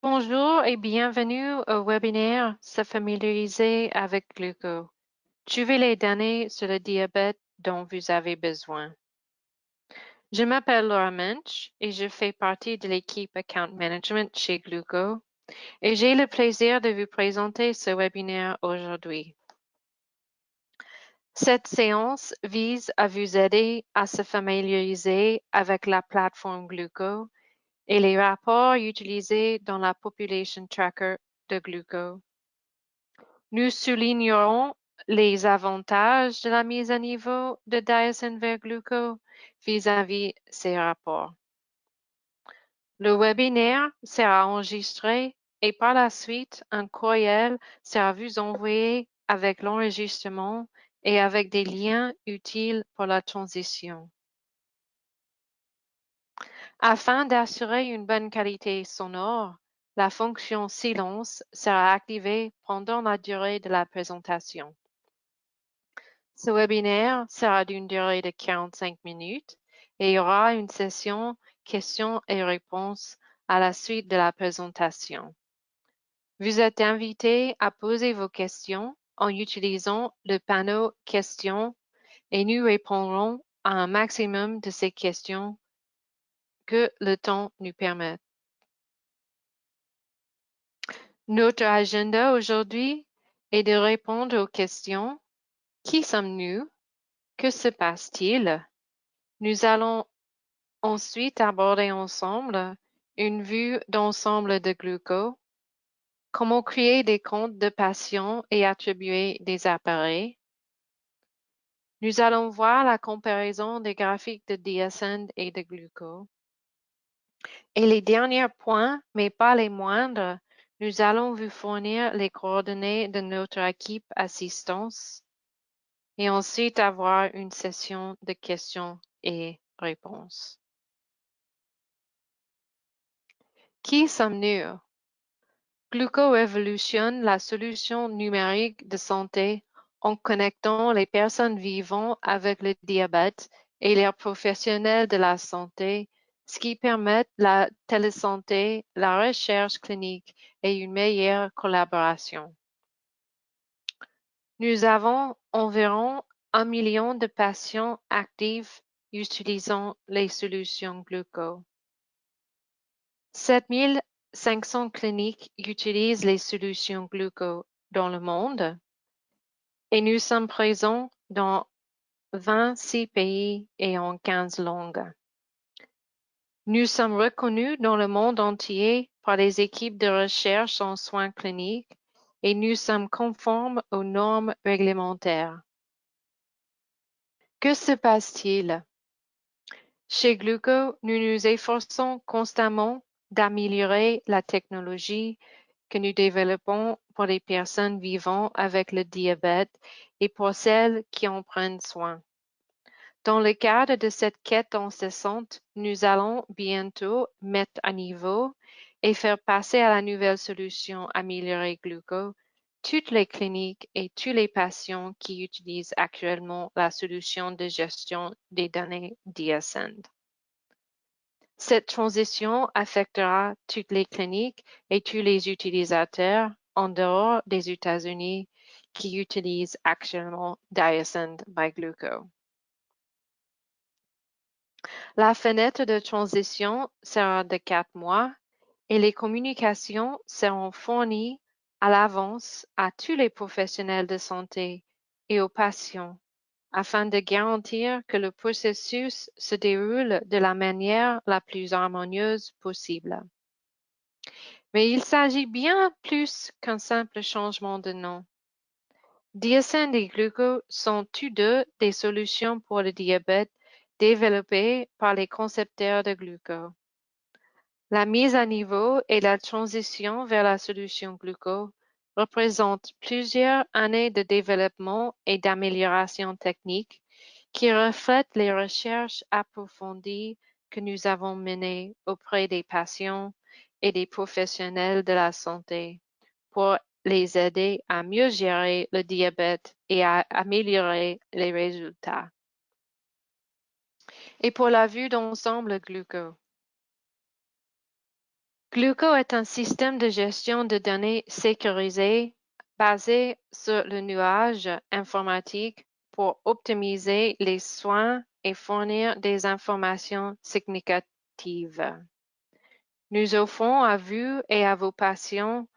Bonjour et bienvenue au webinaire Se familiariser avec Gluco. Trouvez les données sur le diabète dont vous avez besoin. Je m'appelle Laura Mensch et je fais partie de l'équipe Account Management chez Gluco et j'ai le plaisir de vous présenter ce webinaire aujourd'hui. Cette séance vise à vous aider à se familiariser avec la plateforme Gluco et les rapports utilisés dans la Population Tracker de Gluco. Nous soulignerons les avantages de la mise à niveau de Diasen vers Gluco vis-à-vis ces rapports. Le webinaire sera enregistré et par la suite, un courriel sera vous envoyé avec l'enregistrement et avec des liens utiles pour la transition. Afin d'assurer une bonne qualité sonore, la fonction silence sera activée pendant la durée de la présentation. Ce webinaire sera d'une durée de 45 minutes et il y aura une session questions et réponses à la suite de la présentation. Vous êtes invité à poser vos questions en utilisant le panneau questions et nous répondrons à un maximum de ces questions que le temps nous permet. Notre agenda aujourd'hui est de répondre aux questions. Qui sommes-nous? Que se passe-t-il? Nous allons ensuite aborder ensemble une vue d'ensemble de Gluco, comment créer des comptes de patients et attribuer des appareils. Nous allons voir la comparaison des graphiques de Diasen et de Gluco. Et les derniers points, mais pas les moindres, nous allons vous fournir les coordonnées de notre équipe assistance et ensuite avoir une session de questions et réponses. Qui sommes-nous? Gluco révolutionne la solution numérique de santé en connectant les personnes vivant avec le diabète et les professionnels de la santé, ce qui permet la télésanté, la recherche clinique et une meilleure collaboration. Nous avons environ 1 million de patients actifs utilisant les solutions Gluco. 7500 cliniques utilisent les solutions Gluco dans le monde et nous sommes présents dans 26 pays et en 15 langues. Nous sommes reconnus dans le monde entier par les équipes de recherche en soins cliniques et nous sommes conformes aux normes réglementaires. Que se passe-t-il? Chez Gluco, nous nous efforçons constamment d'améliorer la technologie que nous développons pour les personnes vivant avec le diabète et pour celles qui en prennent soin. Dans le cadre de cette quête incessante, nous allons bientôt mettre à niveau et faire passer à la nouvelle solution améliorée Gluco toutes les cliniques et tous les patients qui utilisent actuellement la solution de gestion des données Diasen. Cette transition affectera toutes les cliniques et tous les utilisateurs en dehors des États-Unis qui utilisent actuellement Diasen by Gluco. La fenêtre de transition sera de 4 mois et les communications seront fournies à l'avance à tous les professionnels de santé et aux patients afin de garantir que le processus se déroule de la manière la plus harmonieuse possible. Mais il s'agit bien plus qu'un simple changement de nom. Diasen et Gluco sont tous deux des solutions pour le diabète développées par les concepteurs de Gluco. La mise à niveau et la transition vers la solution Gluco représentent plusieurs années de développement et d'amélioration technique qui reflètent les recherches approfondies que nous avons menées auprès des patients et des professionnels de la santé pour les aider à mieux gérer le diabète et à améliorer les résultats. Et pour la vue d'ensemble Gluco. Gluco est un système de gestion de données sécurisé basé sur le nuage informatique pour optimiser les soins et fournir des informations significatives. Nous offrons à vous et à vos patients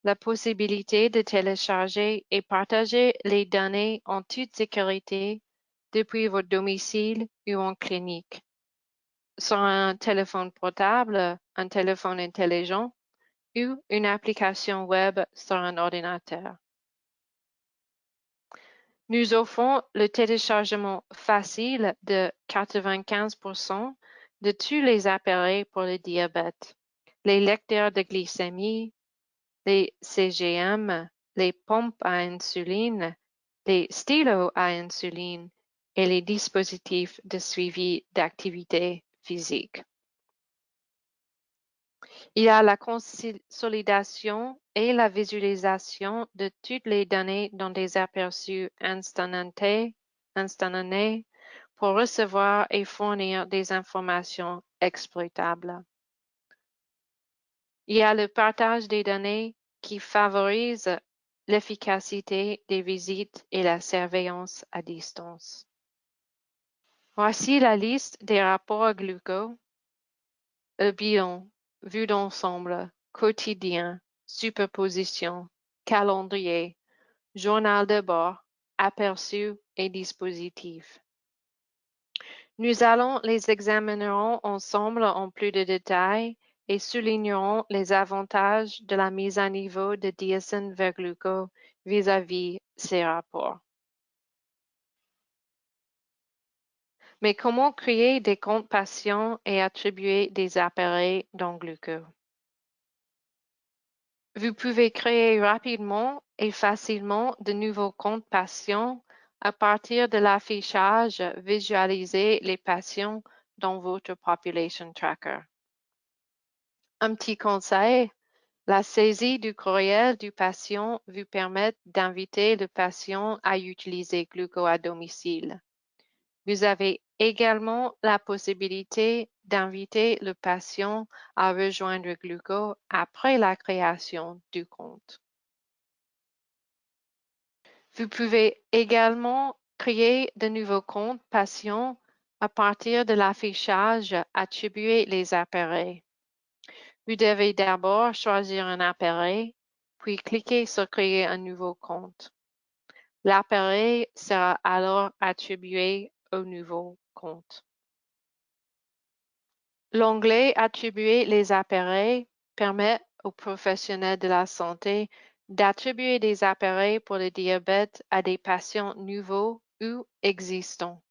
la possibilité de télécharger et partager les données en toute sécurité depuis votre domicile ou en clinique, sur un téléphone portable, un téléphone intelligent ou une application web sur un ordinateur. Nous offrons le téléchargement facile de 95% de tous les appareils pour le diabète, les lecteurs de glycémie, les CGM, les pompes à insuline, les stylos à insuline et les dispositifs de suivi d'activité physique. Il y a la consolidation et la visualisation de toutes les données dans des aperçus instantanés pour recevoir et fournir des informations exploitables. Il y a le partage des données qui favorise l'efficacité des visites et la surveillance à distance. Voici la liste des rapports gluco, bilan, vue d'ensemble, quotidien, superposition, calendrier, journal de bord, aperçu et dispositif. Nous allons les examinerons ensemble en plus de détails et soulignerons les avantages de la mise à niveau de DSN vers Gluco vis-à-vis ces rapports. Mais comment créer des comptes patients et attribuer des appareils dans Gluco? Vous pouvez créer rapidement et facilement de nouveaux comptes patients à partir de l'affichage visualiser les patients dans votre Population Tracker. Un petit conseil, la saisie du courriel du patient vous permet d'inviter le patient à utiliser Gluco à domicile. Vous avez également la possibilité d'inviter le patient à rejoindre Gluco après la création du compte. Vous pouvez également créer de nouveaux comptes patients à partir de l'affichage Attribuer les appareils. Vous devez d'abord choisir un appareil, puis cliquer sur Créer un nouveau compte. L'appareil sera alors attribué au nouveau compte. L'onglet Attribuer les appareils permet aux professionnels de la santé d'attribuer des appareils pour le diabète à des patients nouveaux ou existants.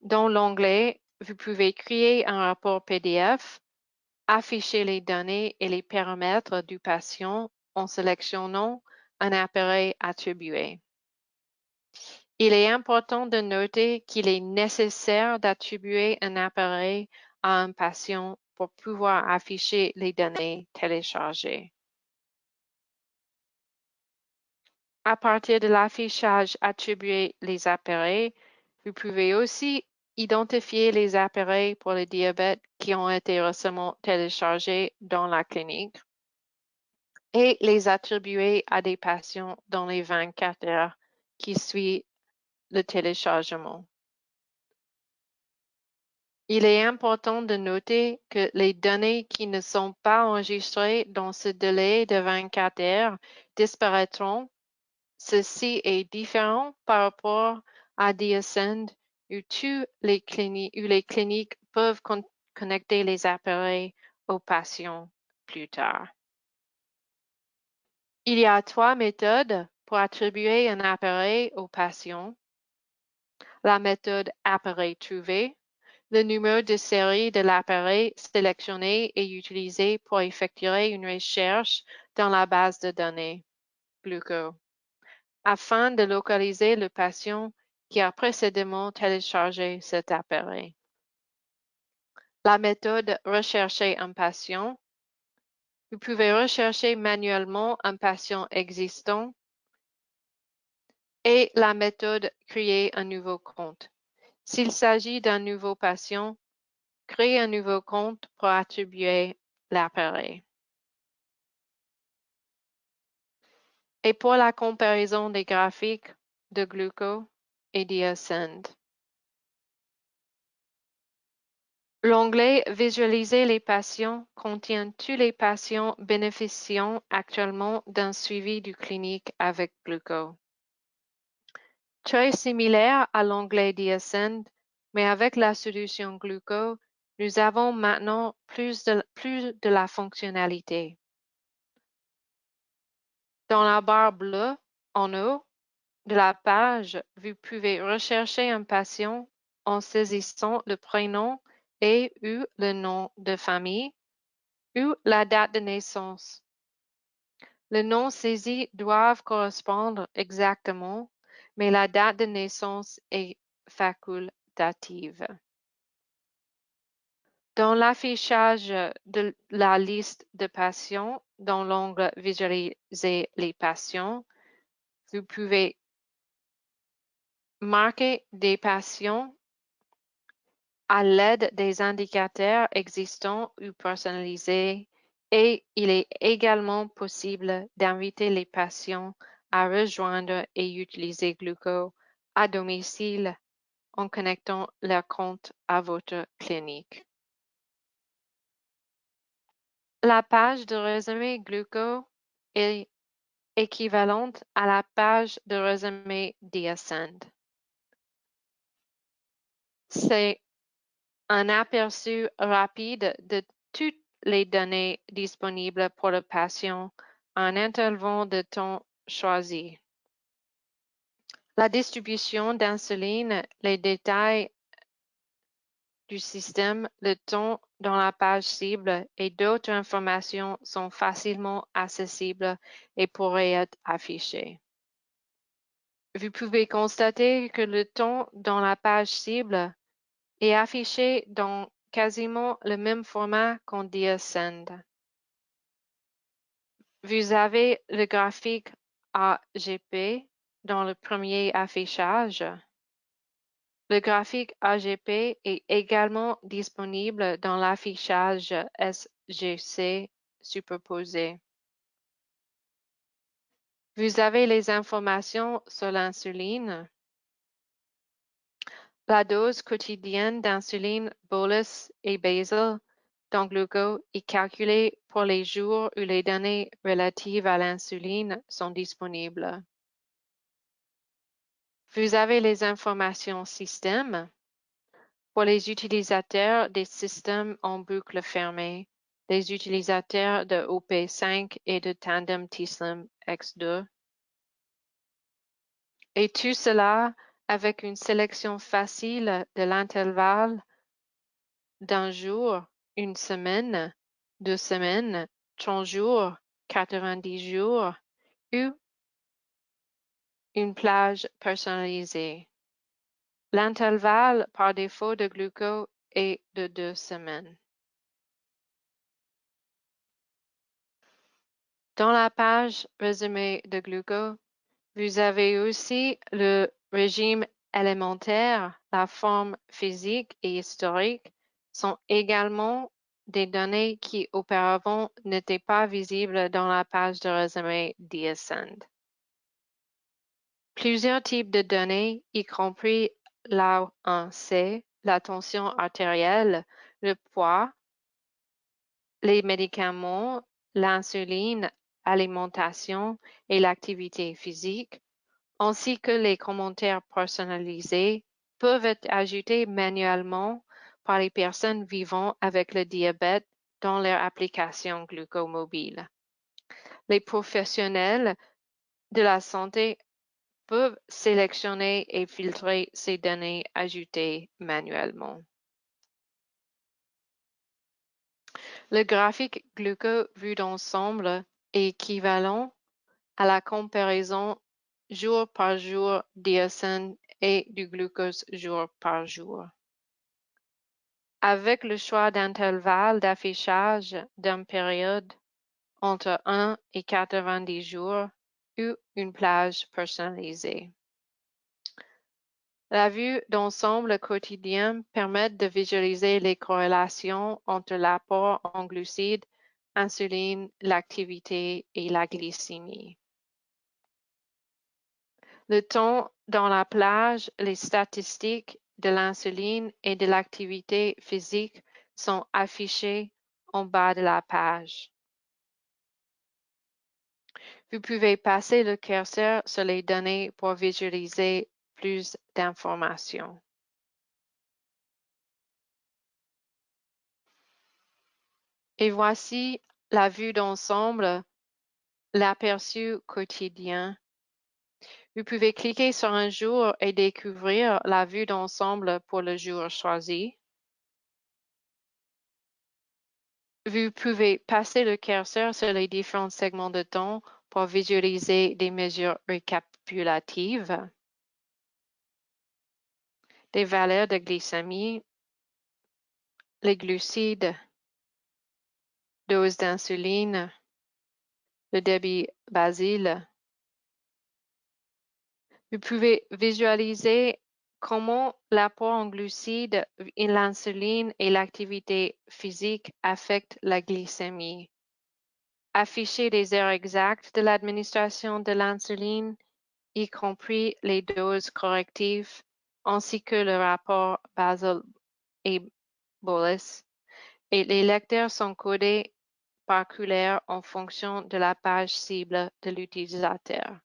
Dans l'onglet, vous pouvez créer un rapport PDF, afficher les données et les paramètres du patient en sélectionnant un appareil attribué. Il est important de noter qu'il est nécessaire d'attribuer un appareil à un patient pour pouvoir afficher les données téléchargées. À partir de l'affichage Attribuer les appareils, vous pouvez aussi identifier les appareils pour le diabète qui ont été récemment téléchargés dans la clinique et les attribuer à des patients dans les 24 heures qui suivent le téléchargement. Il est important de noter que les données qui ne sont pas enregistrées dans ce délai de 24 heures disparaîtront. Ceci est différent par rapport à DSN où les cliniques peuvent connecter les appareils aux patients plus tard. Il y a 3 méthodes pour attribuer un appareil au patient. La méthode appareil trouvé, le numéro de série de l'appareil sélectionné et utilisé pour effectuer une recherche dans la base de données Gluco, afin de localiser le patient qui a précédemment téléchargé cet appareil. La méthode Rechercher un patient. Vous pouvez rechercher manuellement un patient existant et la méthode Créer un nouveau compte. S'il s'agit d'un nouveau patient, Créez un nouveau compte pour attribuer l'appareil. Et pour la comparaison des graphiques de Gluco et d'Ascend. L'onglet Visualiser les patients contient tous les patients bénéficiant actuellement d'un suivi du clinique avec Gluco. Très similaire à l'onglet d'Ascend, mais avec la solution Gluco, nous avons maintenant plus de la fonctionnalité. Dans la barre bleue en haut de la page, vous pouvez rechercher un patient en saisissant le prénom et/ou le nom de famille ou la date de naissance. Le nom saisi doit correspondre exactement, mais la date de naissance est facultative. Dans l'affichage de la liste de patients, dans l'onglet Visualiser les patients, vous pouvez marquer des patients à l'aide des indicateurs existants ou personnalisés et il est également possible d'inviter les patients à rejoindre et utiliser Gluco à domicile en connectant leur compte à votre clinique. La page de résumé Gluco est équivalente à la page de résumé d'Ascend. C'est un aperçu rapide de toutes les données disponibles pour le patient à un intervalle de temps choisi. La distribution d'insuline, les détails du système, le temps dans la page cible et d'autres informations sont facilement accessibles et pourraient être affichées. Vous pouvez constater que le temps dans la page cible est affiché dans quasiment le même format qu'en DSend. Vous avez le graphique AGP dans le premier affichage. Le graphique AGP est également disponible dans l'affichage SGC superposé. Vous avez les informations sur l'insuline. La dose quotidienne d'insuline bolus et basal dans Gluco est calculée pour les jours où les données relatives à l'insuline sont disponibles. Vous avez les informations système. Pour les utilisateurs des systèmes en boucle fermée, les utilisateurs de OP5 et de Tandem T-Slim X2. Et tout cela avec une sélection facile de l'intervalle d'un jour, une semaine, 2 semaines, 30 jours, 90 jours ou une plage personnalisée. L'intervalle par défaut de Gluco est de 2 semaines. Dans la page résumé de Gluco, vous avez aussi le régime élémentaire, la forme physique et historique sont également des données qui auparavant n'étaient pas visibles dans la page de résumé d'Ascend. Plusieurs types de données, y compris l'A1C, la tension artérielle, le poids, les médicaments, l'insuline, l'alimentation et l'activité physique, ainsi que les commentaires personnalisés, peuvent être ajoutés manuellement par les personnes vivant avec le diabète dans leur application glucomobile. Les professionnels de la santé peuvent sélectionner et filtrer ces données ajoutées manuellement. Le graphique Gluco vu d'ensemble est équivalent à la comparaison jour par jour d'Ascend et du glucose jour par jour. Avec le choix d'intervalle d'affichage d'une période entre 1 et 90 jours ou une plage personnalisée. La vue d'ensemble quotidien permet de visualiser les corrélations entre l'apport en glucides, insuline, l'activité et la glycémie. Le temps dans la plage, les statistiques de l'insuline et de l'activité physique sont affichées en bas de la page. Vous pouvez passer le curseur sur les données pour visualiser plus d'informations. Et voici la vue d'ensemble, l'aperçu quotidien. Vous pouvez cliquer sur un jour et découvrir la vue d'ensemble pour le jour choisi. Vous pouvez passer le curseur sur les différents segments de temps pour visualiser des mesures récapitulatives, des valeurs de glycémie, les glucides, dose d'insuline, le débit basal. Vous pouvez visualiser comment l'apport en glucides, l'insuline et l'activité physique affectent la glycémie. Afficher les heures exactes de l'administration de l'insuline, y compris les doses correctives, ainsi que le rapport basal et bolus. Et les lecteurs sont codés par couleur en fonction de la page cible de l'utilisateur.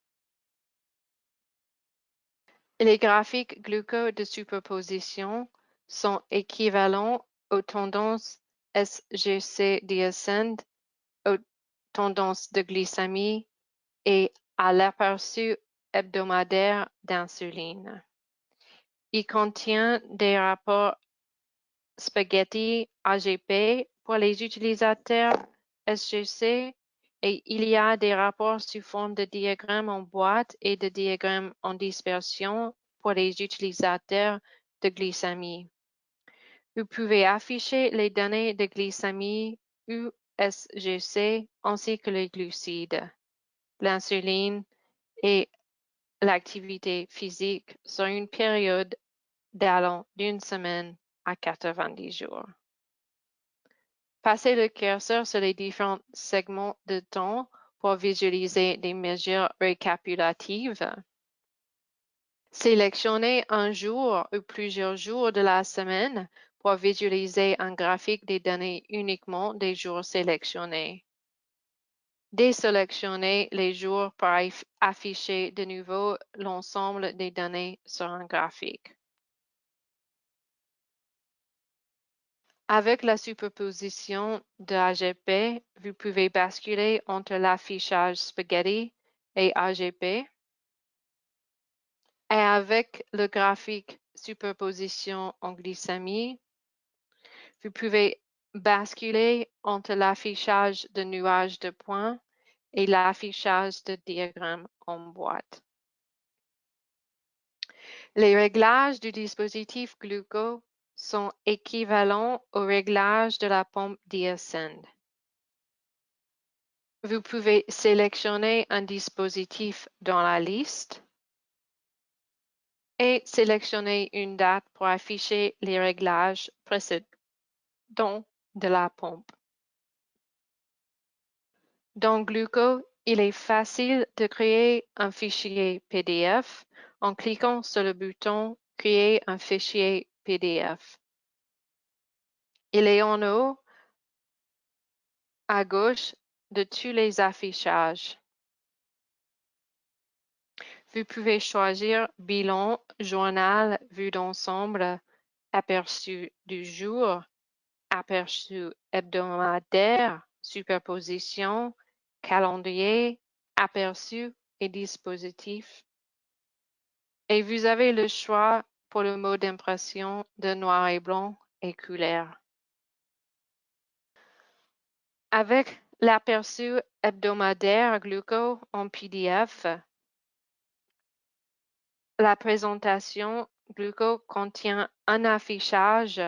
Les graphiques gluco de superposition sont équivalents aux tendances SGC-DSN, aux tendances de glycémie et à l'aperçu hebdomadaire d'insuline. Il contient des rapports spaghetti AGP pour les utilisateurs SGC et il y a des rapports sous forme de diagrammes en boîte et de diagrammes en dispersion pour les utilisateurs de glycémie. Vous pouvez afficher les données de glycémie USGC ainsi que les glucides, l'insuline et l'activité physique sur une période d'allant d'une semaine à 90 jours. Passez le curseur sur les différents segments de temps pour visualiser des mesures récapitulatives. Sélectionnez un jour ou plusieurs jours de la semaine pour visualiser un graphique des données uniquement des jours sélectionnés. Désélectionnez les jours pour afficher de nouveau l'ensemble des données sur un graphique. Avec la superposition de AGP, vous pouvez basculer entre l'affichage spaghetti et AGP. Et avec le graphique superposition en glycémie, vous pouvez basculer entre l'affichage de nuages de points et l'affichage de diagrammes en boîte. Les réglages du dispositif gluco sont équivalents aux réglages de la pompe DSN. Vous pouvez sélectionner un dispositif dans la liste et sélectionner une date pour afficher les réglages précédents de la pompe. Dans Gluco, il est facile de créer un fichier PDF en cliquant sur le bouton Créer un fichier PDF. Il est en haut à gauche de tous les affichages. Vous pouvez choisir bilan, journal, vue d'ensemble, aperçu du jour, aperçu hebdomadaire, superposition, calendrier, aperçu et dispositif. Et vous avez le choix pour le mode d'impression de noir et blanc et couleur. Avec l'aperçu hebdomadaire Gluco en PDF, la présentation Gluco contient un affichage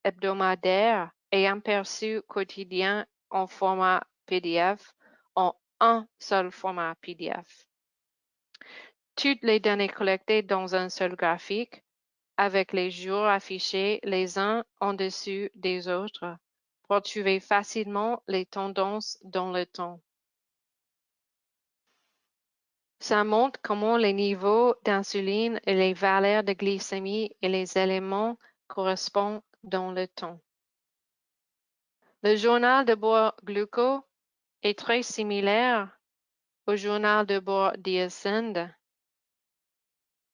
hebdomadaire et un aperçu quotidien en format PDF en un seul format PDF. Toutes les données collectées dans un seul graphique avec les jours affichés les uns en dessus des autres pour trouver facilement les tendances dans le temps. Ça montre comment les niveaux d'insuline et les valeurs de glycémie et les éléments correspondent dans le temps. Le journal de bord gluco est très similaire au journal de bord DSM,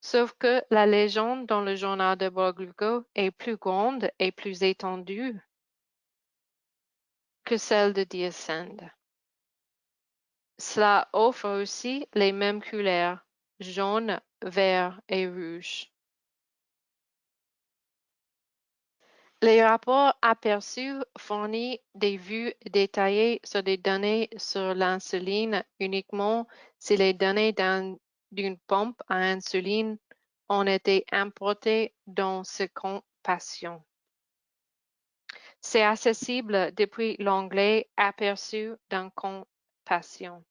sauf que la légende dans le journal de bord gluco est plus grande et plus étendue que celle de DSM. Cela offre aussi les mêmes couleurs, jaune, vert et rouge. Les rapports aperçus fournissent des vues détaillées sur des données sur l'insuline uniquement si les données d'une pompe à insuline ont été importées dans ce compte patient. C'est accessible depuis l'onglet Aperçu d'un compte patient.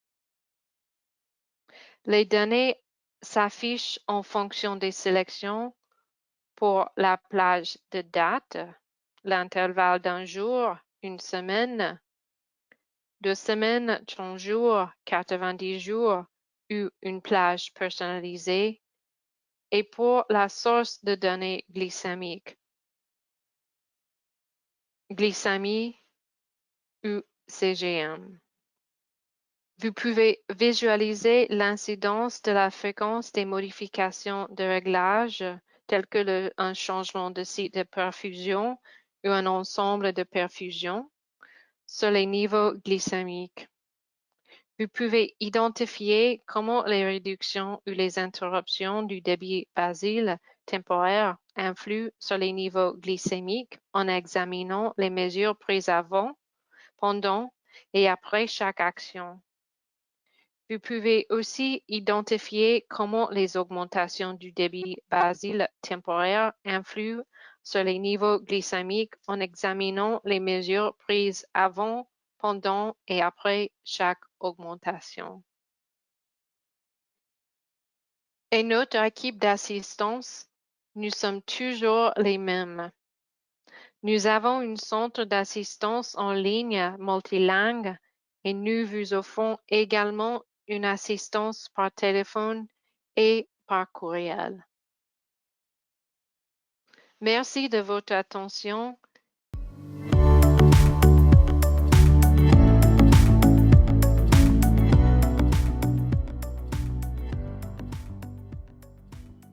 Les données s'affichent en fonction des sélections pour la plage de date, l'intervalle d'un jour, une semaine, 2 semaines, 30 jours, 90 jours ou une plage personnalisée, et pour la source de données glycémique, glycémie ou CGM. Vous pouvez visualiser l'incidence de la fréquence des modifications de réglage telles que un changement de site de perfusion ou un ensemble de perfusions sur les niveaux glycémiques. Vous pouvez identifier comment les réductions ou les interruptions du débit basal temporaire influent sur les niveaux glycémiques en examinant les mesures prises avant, pendant et après chaque action. Vous pouvez aussi identifier comment les augmentations du débit basal temporaire influent sur les niveaux glycémiques en examinant les mesures prises avant, pendant et après chaque augmentation. Et notre équipe d'assistance, nous sommes toujours les mêmes. Nous avons un centre d'assistance en ligne multilingue et nous vous offrons également une assistance par téléphone et par courriel. Merci de votre attention